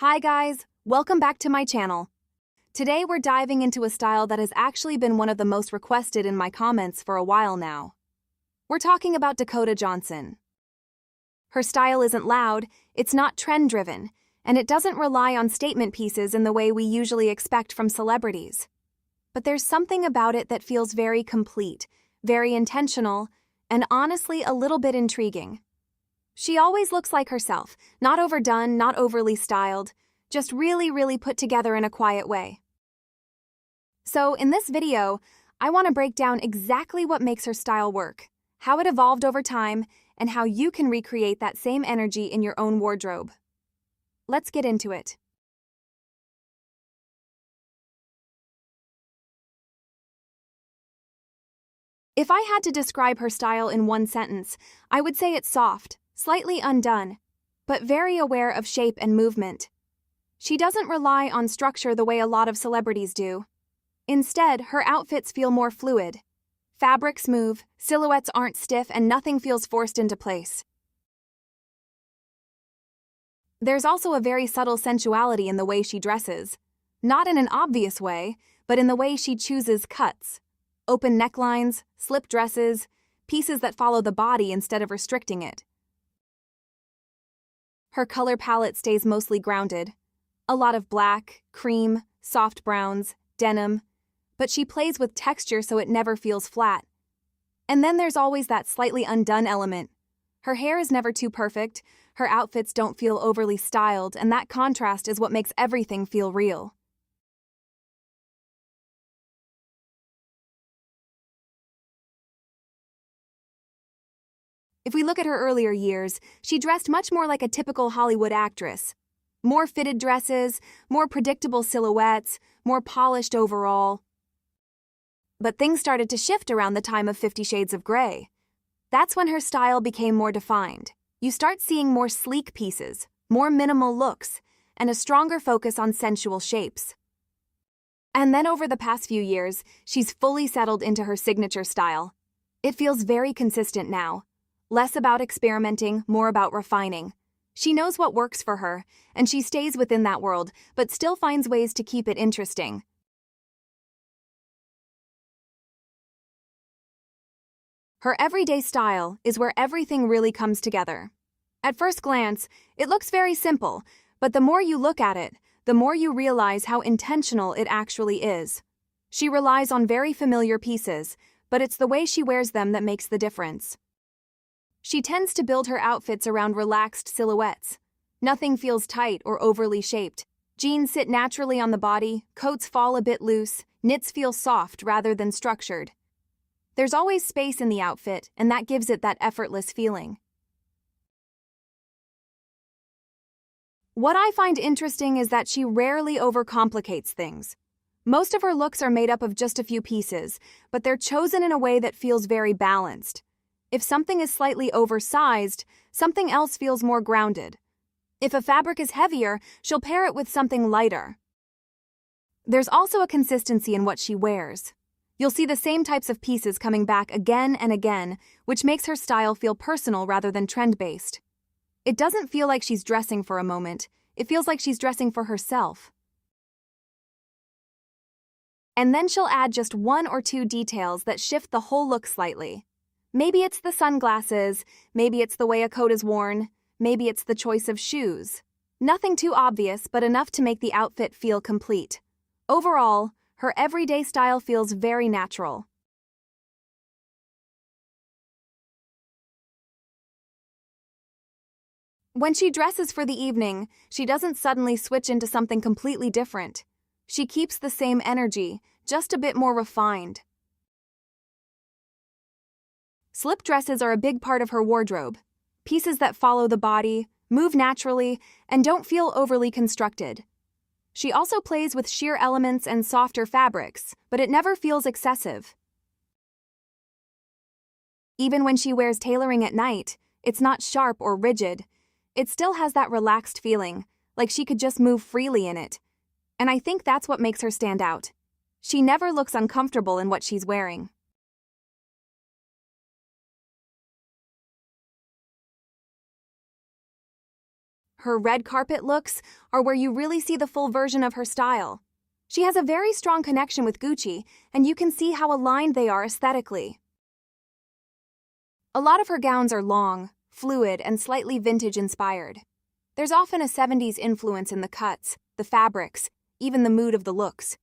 Hi guys, welcome back to my channel. Today we're diving into a style that has actually been one of the most requested in my comments for a while now. We're talking about Dakota Johnson. Her style isn't loud, it's not trend-driven, and it doesn't rely on statement pieces in the way we usually expect from celebrities. But there's something about it that feels very complete, very intentional, and honestly a little bit intriguing. She always looks like herself, not overdone, not overly styled, just really put together in a quiet way. So in this video, I want to break down exactly what makes her style work, how it evolved over time, and how you can recreate that same energy in your own wardrobe. Let's get into it. If I had to describe her style in one sentence, I would say it's soft, slightly undone, but very aware of shape and movement. She doesn't rely on structure the way a lot of celebrities do. Instead, her outfits feel more fluid. Fabrics move, silhouettes aren't stiff, and nothing feels forced into place. There's also a very subtle sensuality in the way she dresses. Not in an obvious way, but in the way she chooses cuts. Open necklines, slip dresses, pieces that follow the body instead of restricting it. Her color palette stays mostly grounded. A lot of black, cream, soft browns, denim, but she plays with texture so it never feels flat. And then there's always that slightly undone element. Her hair is never too perfect, her outfits don't feel overly styled, and that contrast is what makes everything feel real. If we look at her earlier years, she dressed much more like a typical Hollywood actress. More fitted dresses, more predictable silhouettes, more polished overall. But things started to shift around the time of 50 Shades of Grey. That's when her style became more defined. You start seeing more sleek pieces, more minimal looks, and a stronger focus on sensual shapes. And then over the past few years, she's fully settled into her signature style. It feels very consistent now. Less about experimenting, more about refining. She knows what works for her, and she stays within that world, but still finds ways to keep it interesting. Her everyday style is where everything really comes together. At first glance, it looks very simple, but the more you look at it, the more you realize how intentional it actually is. She relies on very familiar pieces, but it's the way she wears them that makes the difference. She tends to build her outfits around relaxed silhouettes. Nothing feels tight or overly shaped. Jeans sit naturally on the body, coats fall a bit loose, knits feel soft rather than structured. There's always space in the outfit, and that gives it that effortless feeling. What I find interesting is that she rarely overcomplicates things. Most of her looks are made up of just a few pieces, but they're chosen in a way that feels very balanced. If something is slightly oversized, something else feels more grounded. If a fabric is heavier, she'll pair it with something lighter. There's also a consistency in what she wears. You'll see the same types of pieces coming back again and again, which makes her style feel personal rather than trend-based. It doesn't feel like she's dressing for a moment, it feels like she's dressing for herself. And then she'll add just one or two details that shift the whole look slightly. Maybe it's the sunglasses, maybe it's the way a coat is worn, maybe it's the choice of shoes. Nothing too obvious, but enough to make the outfit feel complete. Overall, her everyday style feels very natural. When she dresses for the evening, she doesn't suddenly switch into something completely different. She keeps the same energy, just a bit more refined. Slip dresses are a big part of her wardrobe. Pieces that follow the body, move naturally, and don't feel overly constructed. She also plays with sheer elements and softer fabrics, but it never feels excessive. Even when she wears tailoring at night, it's not sharp or rigid. It still has that relaxed feeling, like she could just move freely in it. And I think that's what makes her stand out. She never looks uncomfortable in what she's wearing. Her red carpet looks are where you really see the full version of her style. She has a very strong connection with Gucci, and you can see how aligned they are aesthetically. A lot of her gowns are long, fluid, and slightly vintage-inspired. There's often a 70s influence in the cuts, the fabrics, even the mood of the looks.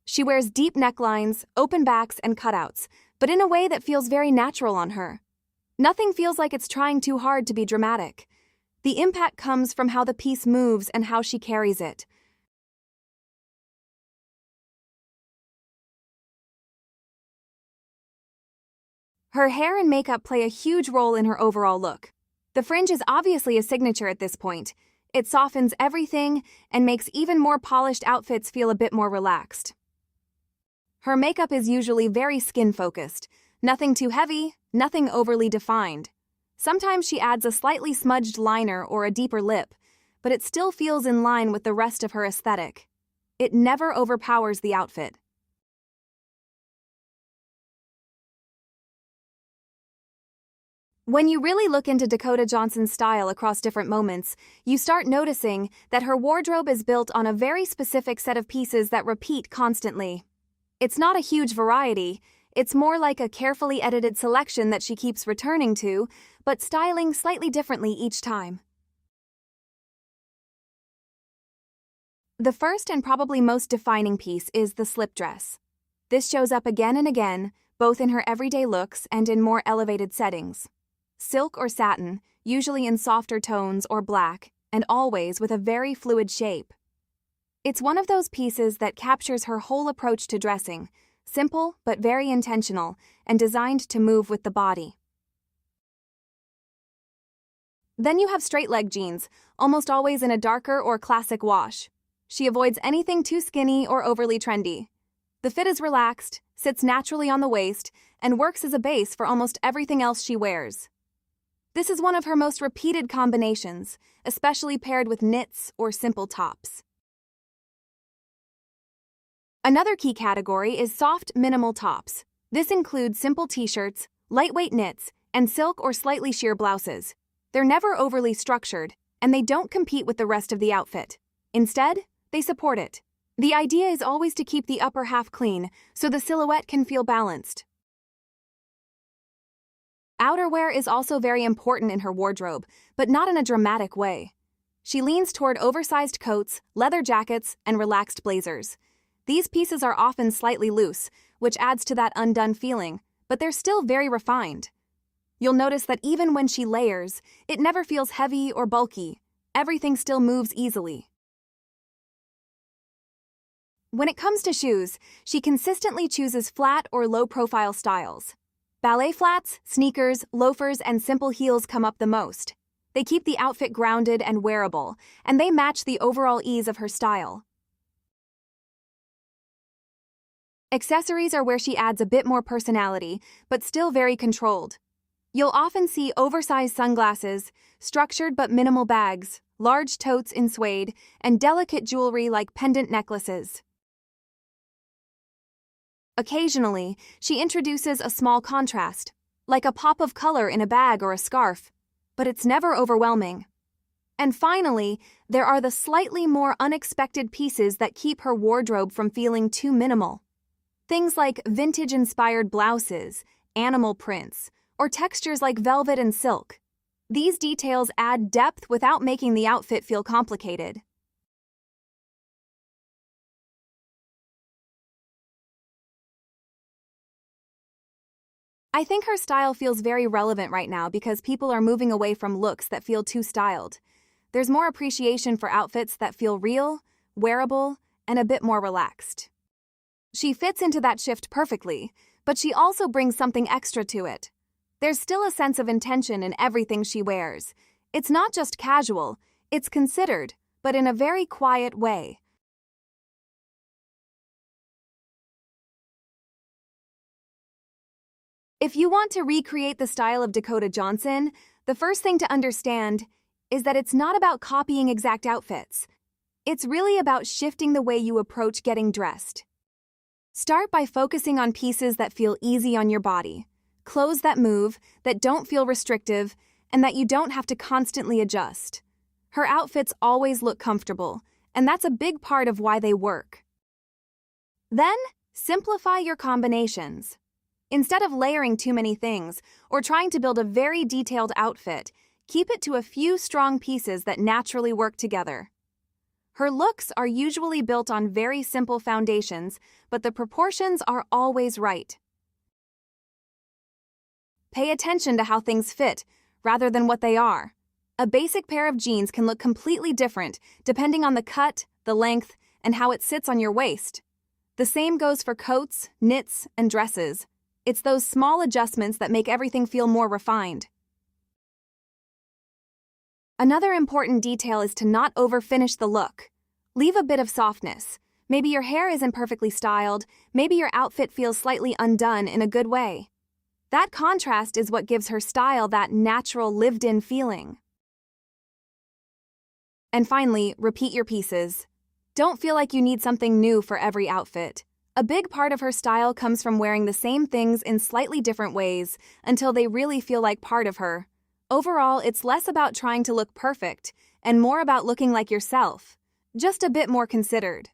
She wears deep necklines, open backs, and cutouts, but in a way that feels very natural on her. Nothing feels like it's trying too hard to be dramatic. The impact comes from how the piece moves and how she carries it. Her hair and makeup play a huge role in her overall look. The fringe is obviously a signature at this point. It softens everything and makes even more polished outfits feel a bit more relaxed. Her makeup is usually very skin-focused. Nothing too heavy, nothing overly defined. Sometimes she adds a slightly smudged liner or a deeper lip, but it still feels in line with the rest of her aesthetic. It never overpowers the outfit. When you really look into Dakota Johnson's style across different moments, you start noticing that her wardrobe is built on a very specific set of pieces that repeat constantly. It's not a huge variety, it's more like a carefully edited selection that she keeps returning to, but styling slightly differently each time. The first and probably most defining piece is the slip dress. This shows up again and again, both in her everyday looks and in more elevated settings. Silk or satin, usually in softer tones or black, and always with a very fluid shape. It's one of those pieces that captures her whole approach to dressing, simple but very intentional, and designed to move with the body. Then you have straight-leg jeans, almost always in a darker or classic wash. She avoids anything too skinny or overly trendy. The fit is relaxed, sits naturally on the waist, and works as a base for almost everything else she wears. This is one of her most repeated combinations, especially paired with knits or simple tops. Another key category is soft, minimal tops. This includes simple t-shirts, lightweight knits, and silk or slightly sheer blouses. They're never overly structured, and they don't compete with the rest of the outfit. Instead, they support it. The idea is always to keep the upper half clean, so the silhouette can feel balanced. Outerwear is also very important in her wardrobe, but not in a dramatic way. She leans toward oversized coats, leather jackets, and relaxed blazers. These pieces are often slightly loose, which adds to that undone feeling, but they're still very refined. You'll notice that even when she layers, it never feels heavy or bulky. Everything still moves easily. When it comes to shoes, she consistently chooses flat or low-profile styles. Ballet flats, sneakers, loafers, and simple heels come up the most. They keep the outfit grounded and wearable, and they match the overall ease of her style. Accessories are where she adds a bit more personality, but still very controlled. You'll often see oversized sunglasses, structured but minimal bags, large totes in suede, and delicate jewelry like pendant necklaces. Occasionally, she introduces a small contrast, like a pop of color in a bag or a scarf, but it's never overwhelming. And finally, there are the slightly more unexpected pieces that keep her wardrobe from feeling too minimal. Things like vintage-inspired blouses, animal prints, or textures like velvet and silk. These details add depth without making the outfit feel complicated. I think her style feels very relevant right now because people are moving away from looks that feel too styled. There's more appreciation for outfits that feel real, wearable, and a bit more relaxed. She fits into that shift perfectly, but she also brings something extra to it. There's still a sense of intention in everything she wears. It's not just casual, it's considered, but in a very quiet way. If you want to recreate the style of Dakota Johnson, the first thing to understand is that it's not about copying exact outfits. It's really about shifting the way you approach getting dressed. Start by focusing on pieces that feel easy on your body, clothes that move, that don't feel restrictive, and that you don't have to constantly adjust. Her outfits always look comfortable, and that's a big part of why they work. Then, simplify your combinations. Instead of layering too many things or trying to build a very detailed outfit, keep it to a few strong pieces that naturally work together. Her looks are usually built on very simple foundations, but the proportions are always right. Pay attention to how things fit, rather than what they are. A basic pair of jeans can look completely different depending on the cut, the length, and how it sits on your waist. The same goes for coats, knits, and dresses. It's those small adjustments that make everything feel more refined. Another important detail is to not overfinish the look. Leave a bit of softness. Maybe your hair isn't perfectly styled, maybe your outfit feels slightly undone in a good way. That contrast is what gives her style that natural, lived-in feeling. And finally, repeat your pieces. Don't feel like you need something new for every outfit. A big part of her style comes from wearing the same things in slightly different ways until they really feel like part of her. Overall, it's less about trying to look perfect and more about looking like yourself, just a bit more considered.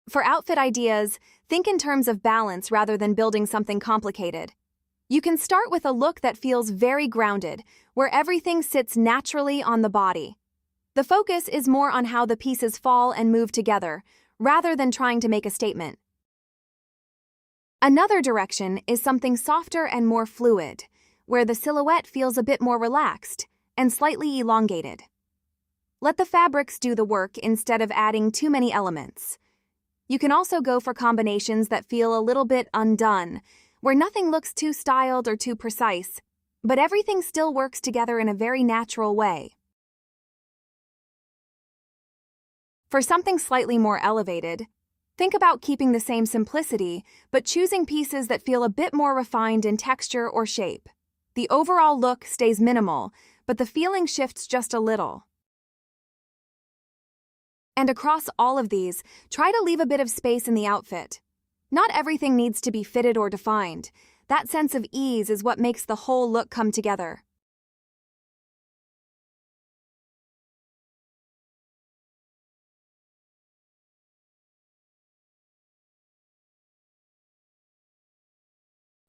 For outfit ideas, think in terms of balance rather than building something complicated. You can start with a look that feels very grounded, where everything sits naturally on the body. The focus is more on how the pieces fall and move together, rather than trying to make a statement. Another direction is something softer and more fluid, where the silhouette feels a bit more relaxed and slightly elongated. Let the fabrics do the work instead of adding too many elements. You can also go for combinations that feel a little bit undone, where nothing looks too styled or too precise, but everything still works together in a very natural way. For something slightly more elevated, think about keeping the same simplicity, but choosing pieces that feel a bit more refined in texture or shape. The overall look stays minimal, but the feeling shifts just a little. And across all of these, try to leave a bit of space in the outfit. Not everything needs to be fitted or defined. That sense of ease is what makes the whole look come together.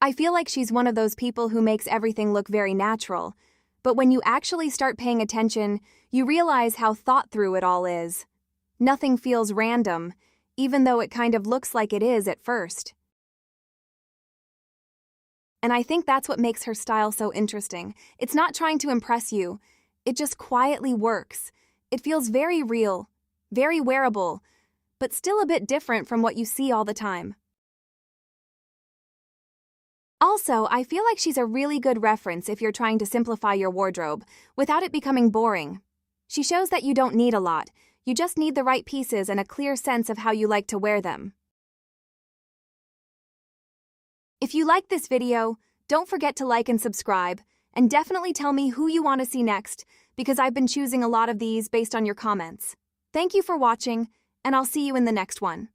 I feel like she's one of those people who makes everything look very natural, but when you actually start paying attention, you realize how thought through it all is. Nothing feels random, even though it kind of looks like it is at first. And I think that's what makes her style so interesting. It's not trying to impress you. It just quietly works. It feels very real, very wearable, but still a bit different from what you see all the time. Also, I feel like she's a really good reference if you're trying to simplify your wardrobe without it becoming boring. She shows that you don't need a lot. You just need the right pieces and a clear sense of how you like to wear them. If you liked this video, don't forget to like and subscribe, and definitely tell me who you want to see next, because I've been choosing a lot of these based on your comments. Thank you for watching, and I'll see you in the next one.